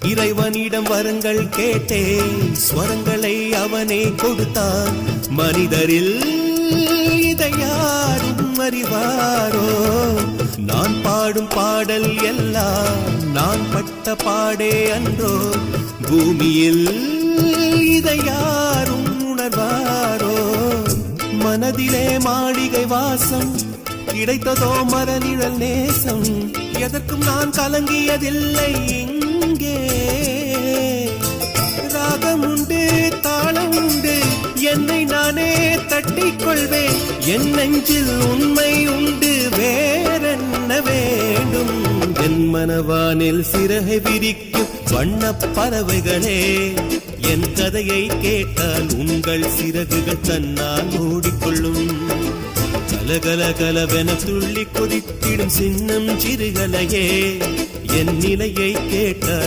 இறைவனிடம் வரங்கள் கேட்டேன், ஸ்வரங்களை அவனே கொடுத்தான். மனிதரில் இதை யாரும் அறிவாரோ? நான் பாடும் பாடல் எல்லாம் நான் பட்ட பாடே அன்றோ? பூமியில் இதை யாரும் உணர்வாரோ? மனதிலே மாளிகை வாசம், கிடைத்ததோ மரநிழல் நேசம். எதற்கும் நான் கலங்கியதில்லை இங்கே. ராகம் உண்டு, தாளம் உண்டு, என்னை நானே தட்டிக் கொள்வேன். என் நெஞ்சில் உண்மை உண்டு, வேறென்ன வேண்டும்? என் மனவானில் சிறகை விரிக்கும் வண்ணப் பறவைகளே, என் கதையை கேட்டால் உங்கள் சிறகுகள் தன்னால் மூடிக்கொள்ளும். கலகல கலவென துள்ளி கொதித்திடும் சின்னம் சிறுகலையே, என் நிலையை கேட்டால்